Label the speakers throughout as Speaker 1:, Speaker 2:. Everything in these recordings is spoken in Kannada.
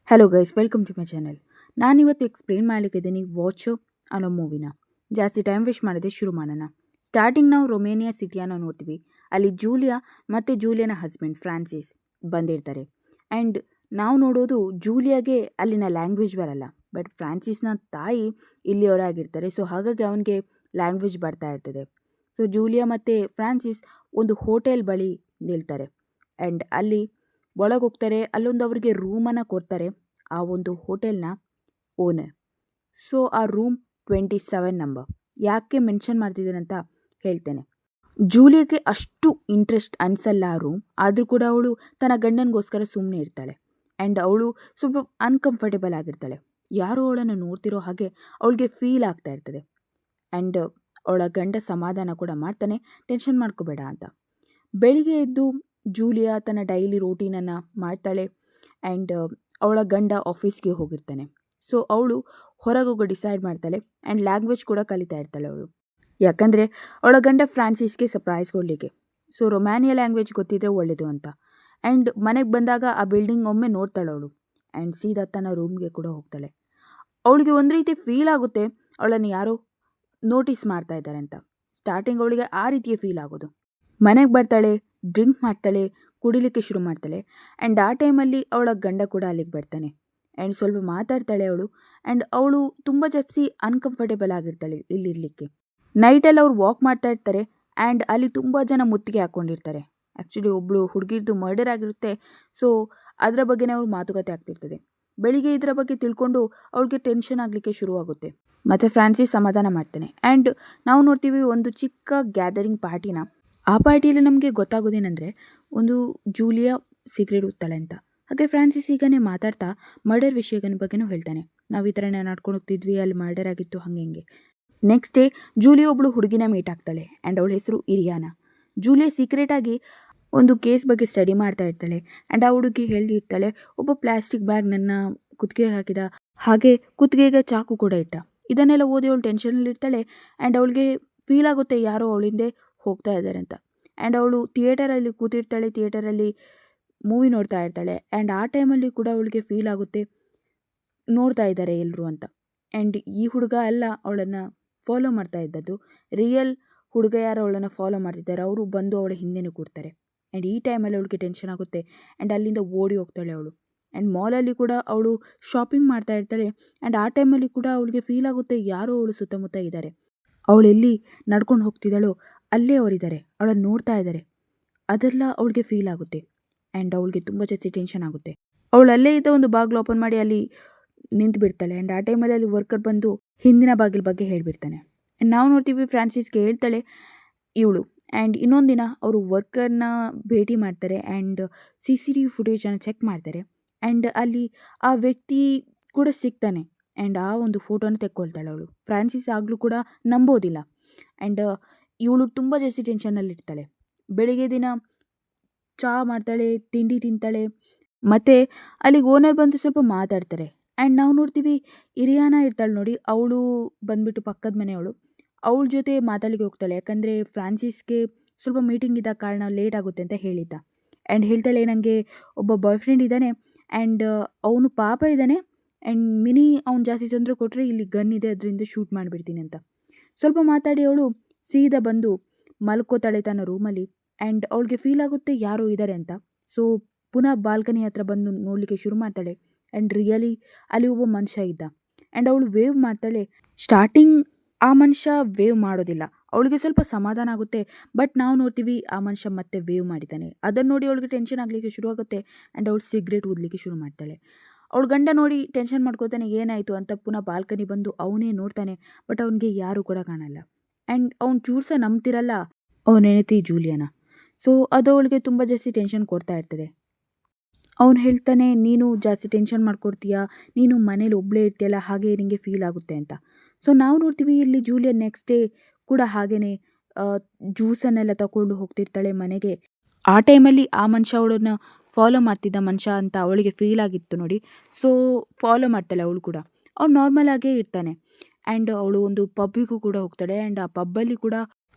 Speaker 1: Hello guys, welcome to my channel. ನಾನಿವತ್ತು ಎಕ್ಸ್ಪ್ಲೇನ್ ಮಾಡಲಿಕ್ಕಿದ್ದೀನಿ ವಾಚ್ ಅನ್ನೋ ಮೂವಿನ. ಜಾಸ್ತಿ ಟೈಮ್ ವೇಸ್ಟ್ ಮಾಡಿದೆ, ಶುರು ಮಾಡೋಣ. ಸ್ಟಾರ್ಟಿಂಗ್ ನಾವು ರೊಮೇನಿಯಾ ಸಿಟಿಯನ್ನು ನೋಡ್ತೀವಿ. ಅಲ್ಲಿ ಜೂಲಿಯಾ ಮತ್ತು ಜೂಲಿಯಾನ ಹಸ್ಬೆಂಡ್ ಫ್ರಾನ್ಸಿಸ್ ಬಂದಿರ್ತಾರೆ. ಆ್ಯಂಡ್ ನಾವು ನೋಡೋದು ಜೂಲಿಯಾಗೆ ಅಲ್ಲಿನ ಲ್ಯಾಂಗ್ವೇಜ್ ಬರಲ್ಲ, ಬಟ್ ಫ್ರಾನ್ಸಿಸ್ನ ತಾಯಿ ಇಲ್ಲಿಯವರಾಗಿರ್ತಾರೆ. ಸೊ ಹಾಗಾಗಿ ಅವನಿಗೆ ಲ್ಯಾಂಗ್ವೇಜ್ ಬರ್ತಾ ಇರ್ತದೆ. ಸೊ ಜೂಲಿಯಾ ಮತ್ತು ಫ್ರಾನ್ಸಿಸ್ ಒಂದು ಹೋಟೆಲ್ ಬಳಿ ನಿಲ್ತಾರೆ. ಆ್ಯಂಡ್ ಅಲ್ಲಿ ಒಳಗೆ ಹೋಗ್ತಾರೆ. ಅಲ್ಲೊಂದು ಅವರಿಗೆ ರೂಮನ್ನು ಕೊಡ್ತಾರೆ, ಆ ಒಂದು ಹೋಟೆಲ್ನ ಓನರ್. ಸೊ ಆ ರೂಮ್ 27 ನಂಬರ್. ಯಾಕೆ ಮೆನ್ಷನ್ ಮಾಡ್ತಿದ್ದೇನೆ ಅಂತ ಹೇಳ್ತೇನೆ. ಜೂಲಿಯಾಗೆ ಅಷ್ಟು ಇಂಟ್ರೆಸ್ಟ್ ಅನಿಸಲ್ಲ ಆ ರೂಮ್, ಆದರೂ ಕೂಡ ಅವಳು ತನ್ನ ಗಂಡನಿಗೋಸ್ಕರ ಸುಮ್ಮನೆ ಇರ್ತಾಳೆ. ಆ್ಯಂಡ್ ಅವಳು ಸ್ವಲ್ಪ ಅನ್ಕಂಫರ್ಟೇಬಲ್ ಆಗಿರ್ತಾಳೆ. ಯಾರೋ ಅವಳನ್ನು ನೋಡ್ತಿರೋ ಹಾಗೆ ಅವಳಿಗೆ ಫೀಲ್ ಆಗ್ತಾ ಇರ್ತದೆ. ಆ್ಯಂಡ್ ಅವಳ ಗಂಡ ಸಮಾಧಾನ ಕೂಡ ಮಾಡ್ತಾನೆ, ಟೆನ್ಷನ್ ಮಾಡ್ಕೋಬೇಡ ಅಂತ. ಬೆಳಿಗ್ಗೆ ಎದ್ದು ಜೂಲಿಯಾ ತನ್ನ ಡೈಲಿ ರೂಟೀನನ್ನು ಮಾಡ್ತಾಳೆ. ಆ್ಯಂಡ್ ಅವಳ ಗಂಡ ಆಫೀಸ್ಗೆ ಹೋಗಿರ್ತಾನೆ. ಸೊ ಅವಳು ಹೊರಗೋಗೋ ಡಿಸೈಡ್ ಮಾಡ್ತಾಳೆ. ಆ್ಯಂಡ್ ಲ್ಯಾಂಗ್ವೇಜ್ ಕೂಡ ಕಲಿತಾ ಇರ್ತಾಳೆ ಅವಳು, ಯಾಕಂದರೆ ಅವಳ ಗಂಡ ಫ್ರಾನ್ಸಿಸ್ಗೆ ಸರ್ಪ್ರೈಸ್ ಕೊಡಲಿಕ್ಕೆ. ಸೊ ರೊಮ್ಯಾನಿಯಾ ಲ್ಯಾಂಗ್ವೇಜ್ ಗೊತ್ತಿದ್ರೆ ಒಳ್ಳೆಯದು ಅಂತ. ಆ್ಯಂಡ್ ಮನೆಗೆ ಬಂದಾಗ ಆ ಬಿಲ್ಡಿಂಗ್ ಒಮ್ಮೆ ನೋಡ್ತಾಳೆ ಅವಳು. ಆ್ಯಂಡ್ ಸೀದಾ ತನ್ನ ರೂಮ್ಗೆ ಕೂಡ ಹೋಗ್ತಾಳೆ. ಅವಳಿಗೆ ಒಂದು ರೀತಿ ಫೀಲ್ ಆಗುತ್ತೆ, ಅವಳನ್ನು ಯಾರೋ ನೋಟಿಸ್ ಮಾಡ್ತಾ ಇದ್ದಾರೆ ಅಂತ. ಸ್ಟಾರ್ಟಿಂಗ್ ಅವಳಿಗೆ ಆ ರೀತಿಯ ಫೀಲ್ ಆಗೋದು. ಮನೆಗೆ ಬರ್ತಾಳೆ, ಡ್ರಿಂಕ್ ಮಾಡ್ತಾಳೆ, ಕುಡಿಲಿಕ್ಕೆ ಶುರು ಮಾಡ್ತಾಳೆ. ಆ್ಯಂಡ್ ಆ ಟೈಮಲ್ಲಿ ಅವಳ ಗಂಡ ಕೂಡ ಅಲ್ಲಿಗೆ ಬರ್ತಾನೆ. ಆ್ಯಂಡ್ ಸ್ವಲ್ಪ ಮಾತಾಡ್ತಾಳೆ ಅವಳು. ಆ್ಯಂಡ್ ಅವಳು ತುಂಬ ಜಾಸ್ತಿ ಅನ್ಕಂಫರ್ಟೇಬಲ್ ಆಗಿರ್ತಾಳೆ ಇಲ್ಲಿರಲಿಕ್ಕೆ. ನೈಟಲ್ಲಿ ಅವ್ರು ವಾಕ್ ಮಾಡ್ತಾ ಇರ್ತಾರೆ. ಆ್ಯಂಡ್ ಅಲ್ಲಿ ತುಂಬ ಜನ ಮುತ್ತಿಗೆ ಹಾಕ್ಕೊಂಡಿರ್ತಾರೆ. ಆ್ಯಕ್ಚುಲಿ ಒಬ್ಬಳು ಹುಡುಗಿರ್ದು ಮರ್ಡರ್ ಆಗಿರುತ್ತೆ. ಸೊ ಅದರ ಬಗ್ಗೆನೇ ಅವ್ರು ಮಾತುಕತೆ ಆಗ್ತಿರ್ತದೆ. ಬೆಳಿಗ್ಗೆ ಇದರ ಬಗ್ಗೆ ತಿಳ್ಕೊಂಡು ಅವಳಿಗೆ ಟೆನ್ಷನ್ ಆಗಲಿಕ್ಕೆ ಶುರುವಾಗುತ್ತೆ. ಮತ್ತು ಫ್ರಾನ್ಸಿಸ್ ಸಮಾಧಾನ ಮಾಡ್ತಾನೆ. ಆ್ಯಂಡ್ ನಾವು ನೋಡ್ತೀವಿ ಒಂದು ಚಿಕ್ಕ ಗ್ಯಾದರಿಂಗ್ ಪಾರ್ಟಿನ. ಆ ಪಾರ್ಟಿಯಲ್ಲಿ ನಮಗೆ ಗೊತ್ತಾಗೋದೇನೆಂದರೆ, ಒಂದು ಜೂಲಿಯಾ ಸಿಗರೇಟ್ ಉತ್ತಾಳೆ ಅಂತ. ಹಾಗೆ ಫ್ರಾನ್ಸಿಸ್ ಈಗನೇ ಮಾತಾಡ್ತಾ ಮರ್ಡರ್ ವಿಷಯದ ಬಗ್ಗೆನೂ ಹೇಳ್ತಾನೆ. ನಾವು ಈ ಥರ ನಡ್ಕೊಂಡು ಹೋಗ್ತಿದ್ವಿ, ಅಲ್ಲಿ ಮರ್ಡರ್ ಆಗಿತ್ತು, ಹಾಗೆ ಹಿಂಗೆ. ನೆಕ್ಸ್ಟ್ ಡೇ ಜೂಲಿಯಾ ಒಬ್ಬಳು ಹುಡುಗಿನ ಮೀಟ್ ಆಗ್ತಾಳೆ. ಆ್ಯಂಡ್ ಅವಳ ಹೆಸರು ಇರಿಯಾನಾ. ಜೂಲಿಯಾ ಸೀಕ್ರೆಟಾಗಿ ಒಂದು ಕೇಸ್ ಬಗ್ಗೆ ಸ್ಟಡಿ ಮಾಡ್ತಾ ಇರ್ತಾಳೆ. ಆ್ಯಂಡ್ ಆ ಹುಡುಗಿ ಹೇಳ್ದಿರ್ತಾಳೆ, ಒಬ್ಬ ಪ್ಲಾಸ್ಟಿಕ್ ಬ್ಯಾಗ್ ನನ್ನ ಕುತ್ತಿಗೆಗೆ ಹಾಕಿದ, ಹಾಗೆ ಕುತ್ತಿಗೆಗೆ ಚಾಕು ಕೂಡ ಇಟ್ಟ. ಇದನ್ನೆಲ್ಲ ಓದಿ ಅವಳು ಟೆನ್ಷನಲ್ಲಿ ಇರ್ತಾಳೆ. ಆ್ಯಂಡ್ ಅವಳಿಗೆ ಫೀಲ್ ಆಗುತ್ತೆ ಯಾರೋ ಅವಳಿಂದೆ ಹೋಗ್ತಾ ಇದ್ದಾರೆ ಅಂತ. ಆ್ಯಂಡ್ ಅವಳು ಥಿಯೇಟರಲ್ಲಿ ಕೂತಿರ್ತಾಳೆ, ಥಿಯೇಟರಲ್ಲಿ ಮೂವಿ ನೋಡ್ತಾ ಇರ್ತಾಳೆ. ಆ್ಯಂಡ್ ಆ ಟೈಮಲ್ಲಿ ಕೂಡ ಅವಳಿಗೆ ಫೀಲ್ ಆಗುತ್ತೆ, ನೋಡ್ತಾ ಇದ್ದಾರೆ ಎಲ್ಲರೂ ಅಂತ. ಆ್ಯಂಡ್ ಈ ಹುಡುಗ ಅಲ್ಲ ಅವಳನ್ನು ಫಾಲೋ ಮಾಡ್ತಾ ಇದ್ದದ್ದು, ರಿಯಲ್ ಹುಡುಗ ಯಾರು ಅವಳನ್ನು ಫಾಲೋ ಮಾಡ್ತಿದ್ದಾರೆ, ಅವರು ಬಂದು ಅವಳ ಹಿಂದೆನೂ ಕೂರ್ತಾರೆ. ಆ್ಯಂಡ್ ಈ ಟೈಮಲ್ಲಿ ಅವಳಿಗೆ ಟೆನ್ಷನ್ ಆಗುತ್ತೆ. ಆ್ಯಂಡ್ ಅಲ್ಲಿಂದ ಓಡಿ ಹೋಗ್ತಾಳೆ ಅವಳು. ಆ್ಯಂಡ್ ಮಾಲಲ್ಲಿ ಕೂಡ ಅವಳು ಶಾಪಿಂಗ್ ಮಾಡ್ತಾ ಇರ್ತಾಳೆ. ಆ್ಯಂಡ್ ಆ ಟೈಮಲ್ಲಿ ಕೂಡ ಅವಳಿಗೆ ಫೀಲ್ ಆಗುತ್ತೆ ಯಾರೋ ಅವಳು ಸುತ್ತಮುತ್ತ ಇದ್ದಾರೆ. ಅವಳು ಎಲ್ಲಿ ನಡ್ಕೊಂಡು ಹೋಗ್ತಿದ್ದಾಳೋ ಅಲ್ಲೇ ಅವರಿದ್ದಾರೆ, ಅವಳನ್ನು ನೋಡ್ತಾ ಇದ್ದಾರೆ. ಅದೆಲ್ಲ ಅವಳಿಗೆ ಫೀಲ್ ಆಗುತ್ತೆ. ಆ್ಯಂಡ್ ಅವಳಿಗೆ ತುಂಬ ಜಾಸ್ತಿ ಟೆನ್ಷನ್ ಆಗುತ್ತೆ. ಅವಳು ಅಲ್ಲೇ ಇದ್ದ ಒಂದು ಬಾಗಿಲು ಓಪನ್ ಮಾಡಿ ಅಲ್ಲಿ ನಿಂತು ಬಿಡ್ತಾಳೆ. ಆ್ಯಂಡ್ ಆ ಟೈಮಲ್ಲಿ ಅಲ್ಲಿ ವರ್ಕರ್ ಬಂದು ಹಿಂದಿನ ಬಾಗಿಲ ಬಗ್ಗೆ ಹೇಳಿಬಿಡ್ತಾನೆ. ಆ್ಯಂಡ್ ನಾವು ನೋಡ್ತೀವಿ ಫ್ರಾನ್ಸಿಸ್ಗೆ ಹೇಳ್ತಾಳೆ ಇವಳು. ಆ್ಯಂಡ್ ಇನ್ನೊಂದು ದಿನ ಅವರು ವರ್ಕರ್ನ ಭೇಟಿ ಮಾಡ್ತಾರೆ. ಆ್ಯಂಡ್ CCTV ಫುಟೇಜನ್ನು ಚೆಕ್ ಮಾಡ್ತಾರೆ. ಆ್ಯಂಡ್ ಅಲ್ಲಿ ಆ ವ್ಯಕ್ತಿ ಕೂಡ ಸಿಗ್ತಾನೆ. ಆ್ಯಂಡ್ ಆ ಒಂದು ಫೋಟೋನ ತೆಕ್ಕೊಳ್ತಾಳೆ ಅವಳು. ಫ್ರಾನ್ಸಿಸ್ ಆಗಲೂ ಕೂಡ ನಂಬೋದಿಲ್ಲ. ಆ್ಯಂಡ್ ಇವಳು ತುಂಬ ಜಾಸ್ತಿ ಟೆನ್ಷನ್ನಲ್ಲಿರ್ತಾಳೆ. ಬೆಳಿಗ್ಗೆ ದಿನ ಚಹಾ ಮಾಡ್ತಾಳೆ, ತಿಂಡಿ ತಿಂತಾಳೆ. ಮತ್ತು ಅಲ್ಲಿಗೆ ಓನರ್ ಬಂದು ಸ್ವಲ್ಪ ಮಾತಾಡ್ತಾರೆ. ಆ್ಯಂಡ್ ನಾವು ನೋಡ್ತೀವಿ ಇರಿಯಾನಾ ಇರ್ತಾಳೆ ನೋಡಿ, ಅವಳು ಬಂದುಬಿಟ್ಟು ಪಕ್ಕದ ಮನೆಯವಳು. ಅವಳ ಜೊತೆ ಮಾತಾಡಲಿಕ್ಕೆ ಹೋಗ್ತಾಳೆ. ಯಾಕಂದರೆ ಫ್ರಾನ್ಸಿಸ್ಗೆ ಸ್ವಲ್ಪ ಮೀಟಿಂಗ್ ಇದ್ದ ಕಾರಣ ಲೇಟ್ ಆಗುತ್ತೆ ಅಂತ ಹೇಳಿದ್ದ. ಆ್ಯಂಡ್ ಹೇಳ್ತಾಳೆ, ನನಗೆ ಒಬ್ಬ ಬಾಯ್ ಫ್ರೆಂಡ್ ಇದ್ದಾನೆ. ಆ್ಯಂಡ್ ಅವನು ಪಾಪ ಇದ್ದಾನೆ. ಆ್ಯಂಡ್ ಅವ್ನು ಜಾಸ್ತಿ ತೊಂದರೆ ಕೊಟ್ಟರೆ ಇಲ್ಲಿ ಗನ್ ಇದೆ, ಅದರಿಂದ ಶೂಟ್ ಮಾಡಿಬಿಡ್ತೀನಿ ಅಂತ. ಸ್ವಲ್ಪ ಮಾತಾಡಿ ಅವಳು ಸೀದಾ ಬಂದು ಮಲ್ಕೋತಾಳೆ ತನ್ನ ರೂಮಲ್ಲಿ. ಆ್ಯಂಡ್ ಅವಳಿಗೆ ಫೀಲ್ ಆಗುತ್ತೆ ಯಾರೋ ಇದ್ದಾರೆ ಅಂತ. ಸೊ ಪುನಃ ಬಾಲ್ಕನಿ ಹತ್ರ ಬಂದು ನೋಡಲಿಕ್ಕೆ ಶುರು ಮಾಡ್ತಾಳೆ. ಆ್ಯಂಡ್ ರಿಯಲಿ ಅಲ್ಲಿ ಒಬ್ಬ ಮನುಷ್ಯ ಇದ್ದ. ಆ್ಯಂಡ್ ಅವಳು ವೇವ್ ಮಾಡ್ತಾಳೆ. ಸ್ಟಾರ್ಟಿಂಗ್ ಆ ಮನುಷ್ಯ ವೇವ್ ಮಾಡೋದಿಲ್ಲ, ಅವಳಿಗೆ ಸ್ವಲ್ಪ ಸಮಾಧಾನ ಆಗುತ್ತೆ. ಬಟ್ ನಾವು ನೋಡ್ತೀವಿ ಆ ಮನುಷ್ಯ ಮತ್ತೆ ವೇವ್ ಮಾಡಿದ್ದಾನೆ. ಅದನ್ನು ನೋಡಿ ಅವಳಿಗೆ ಟೆನ್ಷನ್ ಆಗಲಿಕ್ಕೆ ಶುರು ಆಗುತ್ತೆ. ಆ್ಯಂಡ್ ಅವಳು ಸಿಗರೇಟ್ ಊದಲಿಕ್ಕೆ ಶುರು ಮಾಡ್ತಾಳೆ. ಅವಳ ಗಂಡ ನೋಡಿ ಟೆನ್ಷನ್ ಮಾಡ್ಕೋತಾನೆ, ಏನಾಯಿತು ಅಂತ ಪುನಃ ಬಾಲ್ಕನಿ ಬಂದು ಅವನೇ ನೋಡ್ತಾನೆ. ಬಟ್ ಅವನಿಗೆ ಯಾರೂ ಕೂಡ ಕಾಣಲ್ಲ. ಆ್ಯಂಡ್ ಅವ್ನು ಚೂರ್ಸ ನಂಬ್ತಿರಲ್ಲ ಅವನ ಹೆಂಡತಿ ಜೂಲಿಯಾನ. ಸೊ ಅದು ಅವಳಿಗೆ ತುಂಬ ಜಾಸ್ತಿ ಟೆನ್ಷನ್ ಕೊಡ್ತಾ ಇರ್ತದೆ. ಅವನು ಹೇಳ್ತಾನೆ, ನೀನು ಜಾಸ್ತಿ ಟೆನ್ಷನ್ ಮಾಡ್ಕೊಡ್ತೀಯಾ, ನೀನು ಮನೇಲಿ ಒಬ್ಬಳೇ ಇರ್ತೀಯಲ್ಲ, ಹಾಗೆ ನಿನಗೆ ಫೀಲ್ ಆಗುತ್ತೆ ಅಂತ. ಸೊ ನಾವು ನೋಡ್ತೀವಿ ಇಲ್ಲಿ ಜೂಲಿಯಾ ನೆಕ್ಸ್ಟ್ ಡೇ ಕೂಡ ಹಾಗೆಯೇ ಜ್ಯೂಸನ್ನೆಲ್ಲ ತಗೊಂಡು ಹೋಗ್ತಿರ್ತಾಳೆ ಮನೆಗೆ. ಆ ಟೈಮಲ್ಲಿ ಆ ಮನುಷ್ಯ ಅವಳನ್ನು ಫಾಲೋ ಮಾಡ್ತಿದ್ದ ಮನುಷ್ಯ ಅಂತ ಅವಳಿಗೆ ಫೀಲ್ ಆಗಿತ್ತು ನೋಡಿ. ಸೊ ಫಾಲೋ ಮಾಡ್ತಾಳೆ ಅವಳು ಕೂಡ. ಅವ್ನು ನಾರ್ಮಲ್ ಆಗೇ ಇರ್ತಾನೆ. ಆ್ಯಂಡ್ ಅವಳು ಒಂದು ಪಬ್ಬಿಗೂ ಕೂಡ ಹೋಗ್ತಾಳೆ. ಆ್ಯಂಡ್ ಆ ಪಬ್ಬಲ್ಲಿ ಕೂಡ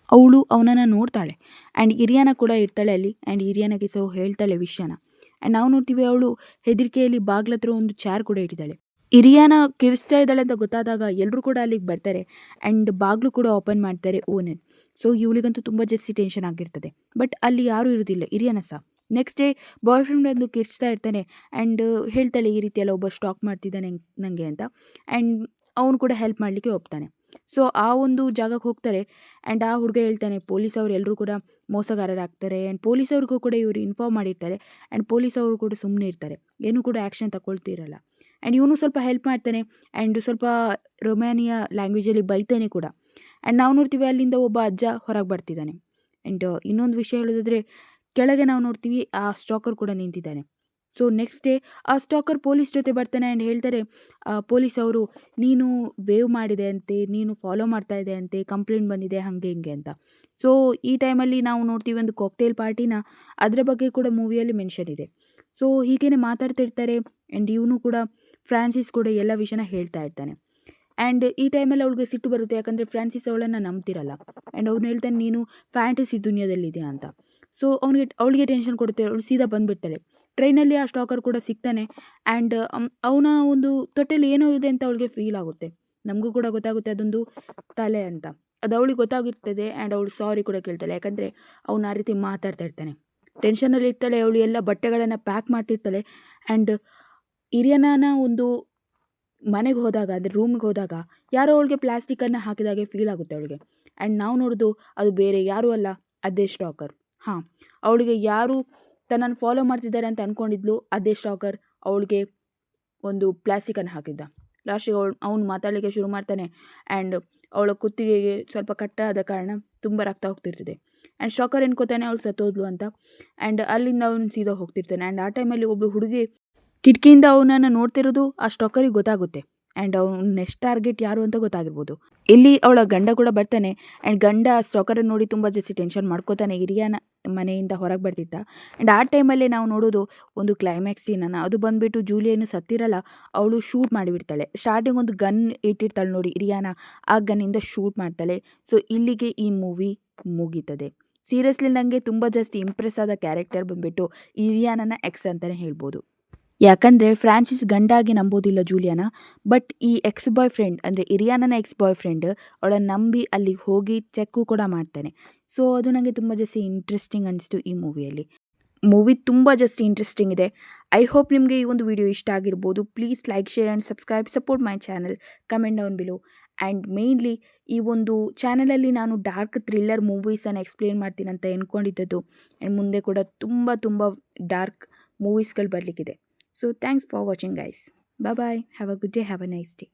Speaker 1: ಅವಳು ಅವನನ್ನು ನೋಡ್ತಾಳೆ. ಆ್ಯಂಡ್ ಇರಿಯಾನ ಕೂಡ ಇರ್ತಾಳೆ ಅಲ್ಲಿ. ಆ್ಯಂಡ್ ಇರಿಯಾನಗೆ ಸೊ ಹೇಳ್ತಾಳೆ ವಿಷಯನ. ಆ್ಯಂಡ್ ನಾವು ನೋಡ್ತೀವಿ ಅವಳು ಹೆದರಿಕೆಯಲ್ಲಿ ಬಾಗ್ಲತ್ರ ಒಂದು ಚೇರ್ ಕೂಡ ಇಟ್ಟಿದ್ದಾಳೆ. ಇರಿಯಾನ ಕಿರಿಸ್ತಾ ಇದ್ದಾಳೆ ಅಂತ ಗೊತ್ತಾದಾಗ ಎಲ್ಲರೂ ಕೂಡ ಅಲ್ಲಿಗೆ ಬರ್ತಾರೆ ಆ್ಯಂಡ್ ಬಾಗಿಲು ಕೂಡ ಓಪನ್ ಮಾಡ್ತಾರೆ ಓನರ್. ಸೊ ಇವಳಿಗಂತೂ ತುಂಬ ಜಾಸ್ತಿ ಟೆನ್ಷನ್ ಆಗಿರ್ತದೆ. ಬಟ್ ಅಲ್ಲಿ ಯಾರೂ ಇರೋದಿಲ್ಲ, ಇರಿಯಾನ ಸಹ. ನೆಕ್ಸ್ಟ್ ಡೇ ಬಾಯ್ ಫ್ರೆಂಡ್ ಒಂದು ಕಿರಿಸ್ತಾ ಇರ್ತಾನೆ ಆ್ಯಂಡ್ ಹೇಳ್ತಾಳೆ ಈ ರೀತಿ ಎಲ್ಲ ಒಬ್ಬ ಸ್ಟಾಕ್ ಮಾಡ್ತಿದ್ದಾನೆ ನನಗೆ ಅಂತ. ಆ್ಯಂಡ್ ಅವನು ಕೂಡ ಹೆಲ್ಪ್ ಮಾಡಲಿಕ್ಕೆ ಒಪ್ತಾನೆ. ಸೊ ಆ ಒಂದು ಜಾಗಕ್ಕೆ ಹೋಗ್ತಾರೆ ಆ್ಯಂಡ್ ಆ ಹುಡುಗ ಹೇಳ್ತಾನೆ ಪೊಲೀಸ್ ಅವರು ಎಲ್ಲರೂ ಕೂಡ ಮೋಸಗಾರರಾಗ್ತಾರೆ ಆ್ಯಂಡ್ ಪೊಲೀಸವ್ರಿಗೂ ಕೂಡ ಇವರು ಇನ್ಫಾರ್ಮ್ ಮಾಡಿರ್ತಾರೆ ಆ್ಯಂಡ್ ಪೊಲೀಸ್ ಅವರು ಕೂಡ ಸುಮ್ಮನೆ ಇರ್ತಾರೆ, ಏನೂ ಕೂಡ ಆ್ಯಕ್ಷನ್ ತಗೊಳ್ತಿರಲ್ಲ. ಆ್ಯಂಡ್ ಇವನು ಸ್ವಲ್ಪ ಹೆಲ್ಪ್ ಮಾಡ್ತಾನೆ ಆ್ಯಂಡ್ ಸ್ವಲ್ಪ ರೊಮ್ಯಾನಿಯಾ ಲ್ಯಾಂಗ್ವೇಜಲ್ಲಿ ಬೈತಾನೆ ಕೂಡ. ಆ್ಯಂಡ್ ನಾವು ನೋಡ್ತೀವಿ ಅಲ್ಲಿಂದ ಒಬ್ಬ ಅಜ್ಜ ಹೊರಗೆ ಬರ್ತಿದ್ದಾನೆ. ಆ್ಯಂಡ್ ಇನ್ನೊಂದು ವಿಷಯ ಹೇಳೋದಾದರೆ ಕೆಳಗೆ ನಾವು ನೋಡ್ತೀವಿ ಆ ಸ್ಟಾಕರ್ ಕೂಡ ನಿಂತಿದ್ದಾನೆ. ಸೊ ನೆಕ್ಸ್ಟ್ ಡೇ ಆ ಸ್ಟಾಕರ್ ಪೊಲೀಸ್ ಜೊತೆ ಬರ್ತಾನೆ ಆ್ಯಂಡ್ ಹೇಳ್ತಾರೆ ಪೊಲೀಸ್ ಅವರು ನೀನು ವೇವ್ ಮಾಡಿದೆ ಅಂತೆ, ನೀನು ಫಾಲೋ ಮಾಡ್ತಾ ಇದೆ ಅಂತೆ, ಕಂಪ್ಲೇಂಟ್ ಬಂದಿದೆ ಹಾಗೆ ಹಿಂಗೆ ಅಂತ. ಸೊ ಈ ಟೈಮಲ್ಲಿ ನಾವು ನೋಡ್ತೀವಿ ಒಂದು ಕಾಕ್ಟೇಲ್ ಪಾರ್ಟಿನ, ಅದರ ಬಗ್ಗೆ ಕೂಡ ಮೂವಿಯಲ್ಲಿ ಮೆನ್ಷನ್ ಇದೆ. ಸೊ ಹೀಗೇ ಮಾತಾಡ್ತಿರ್ತಾರೆ ಆ್ಯಂಡ್ ಇವನು ಕೂಡ ಫ್ರಾನ್ಸಿಸ್ ಕೂಡ ಎಲ್ಲ ವಿಷಯನ ಹೇಳ್ತಾ ಇರ್ತಾನೆ. ಆ್ಯಂಡ್ ಈ ಟೈಮಲ್ಲಿ ಅವಳಿಗೆ ಸಿಟ್ಟು ಬರುತ್ತೆ, ಯಾಕಂದರೆ ಫ್ರಾನ್ಸಿಸ್ ಅವಳನ್ನು ನಂಬ್ತಿರಲ್ಲ ಆ್ಯಂಡ್ ಅವ್ನು ಹೇಳ್ತಾನೆ ನೀನು ಫ್ಯಾಂಟಸಿ ದುನಿಯಾದಲ್ಲಿದೆ ಅಂತ. ಸೊ ಅವಳಿಗೆ ಟೆನ್ಷನ್ ಕೊಡುತ್ತೆ, ಅವಳು ಸೀದಾ ಬಂದುಬಿಡ್ತಾಳೆ. ಟ್ರೈನಲ್ಲಿ ಆ ಸ್ಟಾಕರ್ ಕೂಡ ಸಿಗ್ತಾನೆ ಆ್ಯಂಡ್ ಅವನ ಒಂದು ತೊಟ್ಟೆಲಿ ಏನೋ ಇದೆ ಅಂತ ಅವಳಿಗೆ ಫೀಲ್ ಆಗುತ್ತೆ. ನಮಗೂ ಕೂಡ ಗೊತ್ತಾಗುತ್ತೆ ಅದೊಂದು ತಲೆ ಅಂತ. ಅದು ಅವಳಿಗೆ ಗೊತ್ತಾಗಿರ್ತದೆ ಆ್ಯಂಡ್ ಅವಳು ಸಾರಿ ಕೂಡ ಕೇಳ್ತಾಳೆ, ಯಾಕಂದರೆ ಅವನು ಆ ರೀತಿ ಮಾತಾಡ್ತಾ ಇರ್ತಾನೆ. ಟೆನ್ಷನಲ್ಲಿ ಇರ್ತಾಳೆ ಅವಳು, ಎಲ್ಲ ಬಟ್ಟೆಗಳನ್ನು ಪ್ಯಾಕ್ ಮಾಡ್ತಿರ್ತಾಳೆ ಆ್ಯಂಡ್ ಇರಿಯಾನ ಒಂದು ಮನೆಗೆ ಹೋದಾಗ ಅಂದರೆ ರೂಮಿಗೆ ಹೋದಾಗ ಯಾರೋ ಅವಳಿಗೆ ಪ್ಲಾಸ್ಟಿಕ್ಕನ್ನು ಹಾಕಿದಾಗೆ ಫೀಲ್ ಆಗುತ್ತೆ ಅವಳಿಗೆ. ಆ್ಯಂಡ್ ನಾವು ನೋಡೋದು ಅದು ಬೇರೆ ಯಾರೂ ಅಲ್ಲ, ಅದೇ ಸ್ಟಾಕರ್. ಹಾಂ, ಅವಳಿಗೆ ಯಾರು ತನ್ನನ್ನು ಫಾಲೋ ಮಾಡ್ತಿದ್ದಾರೆ ಅಂತ ಅಂದ್ಕೊಂಡಿದ್ಲು, ಅದೇ ಸ್ಟಾಕರ್ ಅವಳಿಗೆ ಒಂದು ಪ್ಲಾಸ್ಟಿಕ್ಕನ್ನು ಹಾಕಿದ್ದ. ಲಾಸ್ಟಿಗೆ ಅವನು ಮಾತಾಡಲಿಕ್ಕೆ ಶುರು ಮಾಡ್ತಾನೆ ಆ್ಯಂಡ್ ಅವಳ ಕುತ್ತಿಗೆಗೆ ಸ್ವಲ್ಪ ಕಟ್ಟಾದ ಕಾರಣ ತುಂಬ ರಕ್ತ ಹೋಗ್ತಿರ್ತದೆ. ಆ್ಯಂಡ್ ಸ್ಟಾಕರ್ ಎನ್ಕೋತಾನೆ ಅವಳು ಸತ್ತೋದ್ಲು ಅಂತ. ಆ್ಯಂಡ್ ಅಲ್ಲಿಂದ ಅವನು ಸೀದಾ ಹೋಗ್ತಿರ್ತಾನೆ. ಆ್ಯಂಡ್ ಆ ಟೈಮಲ್ಲಿ ಒಬ್ಬಳು ಹುಡುಗಿ ಕಿಟಕಿಯಿಂದ ಅವನನ್ನು ನೋಡ್ತಿರೋದು ಆ ಸ್ಟಾಕರಿಗೆ ಗೊತ್ತಾಗುತ್ತೆ ಆ್ಯಂಡ್ ಅವನು ನೆಕ್ಸ್ಟ್ ಟಾರ್ಗೆಟ್ ಯಾರು ಅಂತ ಗೊತ್ತಾಗಿರ್ಬೋದು. ಇಲ್ಲಿ ಅವಳ ಗಂಡ ಕೂಡ ಬರ್ತಾನೆ ಆ್ಯಂಡ್ ಗಂಡ ಸ್ಟಾಕರನ್ನು ನೋಡಿ ತುಂಬ ಜಾಸ್ತಿ ಟೆನ್ಷನ್ ಮಾಡ್ಕೋತಾನೆ. ಇರಿಯಾನ ಮನೆಯಿಂದ ಹೊರಗೆ ಬರ್ತಿದ್ದ ಆ್ಯಂಡ್ ಆ ಟೈಮಲ್ಲೇ ನಾವು ನೋಡೋದು ಒಂದು ಕ್ಲೈಮ್ಯಾಕ್ಸ್ ಸೀನನ್ನು. ಅದು ಬಂದುಬಿಟ್ಟು ಜೂಲಿಯನ್ನು ಸತ್ತಿರಲ್ಲ, ಅವಳು ಶೂಟ್ ಮಾಡಿಬಿಡ್ತಾಳೆ. ಸ್ಟಾರ್ಟಿಂಗ್ ಒಂದು ಗನ್ ಇಟ್ಟಿರ್ತಾಳೆ ನೋಡಿ ಇರಿಯಾನ, ಆ ಗನ್ನಿಂದ ಶೂಟ್ ಮಾಡ್ತಾಳೆ. ಸೊ ಇಲ್ಲಿಗೆ ಈ ಮೂವಿ ಮುಗೀತದೆ. ಸೀರಿಯಸ್ಲಿ ನನಗೆ ತುಂಬ ಜಾಸ್ತಿ ಇಂಪ್ರೆಸ್ ಆದ ಕ್ಯಾರೆಕ್ಟರ್ ಬಂದುಬಿಟ್ಟು ಇರಿಯಾನನ ಎಕ್ಸ್ ಅಂತಲೇ ಹೇಳ್ಬೋದು. ಯಾಕಂದರೆ ಫ್ರಾನ್ಸಿಸ್ ಗಂಡಾಗಿ ನಂಬೋದಿಲ್ಲ ಜೂಲಿಯಾನ, ಬಟ್ ಈ ಎಕ್ಸ್ ಬಾಯ್ ಫ್ರೆಂಡ್ ಅಂದರೆ ಇರಿಯಾನನ ಎಕ್ಸ್ ಬಾಯ್ ಫ್ರೆಂಡ್ ಅವಳನ್ನು ನಂಬಿ ಅಲ್ಲಿಗೆ ಹೋಗಿ ಚೆಕ್ಕು ಕೂಡ ಮಾಡ್ತಾನೆ. ಸೊ ಅದು ನನಗೆ ತುಂಬ ಜಾಸ್ತಿ ಇಂಟ್ರೆಸ್ಟಿಂಗ್ ಅನಿಸ್ತು ಈ ಮೂವಿಯಲ್ಲಿ. ಮೂವಿ ತುಂಬ ಜಾಸ್ತಿ ಇಂಟ್ರೆಸ್ಟಿಂಗ್ ಇದೆ. ಐ ಹೋಪ್ ನಿಮಗೆ ಈ ಒಂದು ವಿಡಿಯೋ ಇಷ್ಟ ಆಗಿರ್ಬೋದು. Please like, share and subscribe, support my channel, comment down below. And mainly ಈ ಒಂದು ಚಾನಲಲ್ಲಿ ನಾನು ಡಾರ್ಕ್ ಥ್ರಿಲ್ಲರ್ ಮೂವೀಸನ್ನು ಎಕ್ಸ್ಪ್ಲೇನ್ ಮಾಡ್ತೀನಿ ಅಂತ ಅಂದ್ಕೊಂಡಿದ್ದದ್ದು ಆ್ಯಂಡ್ ಮುಂದೆ ಕೂಡ ತುಂಬ dark ಮೂವೀಸ್ಗಳು ಬರಲಿಕ್ಕಿದೆ. So thanks for watching guys. Bye bye. Have a good day. Have a nice day.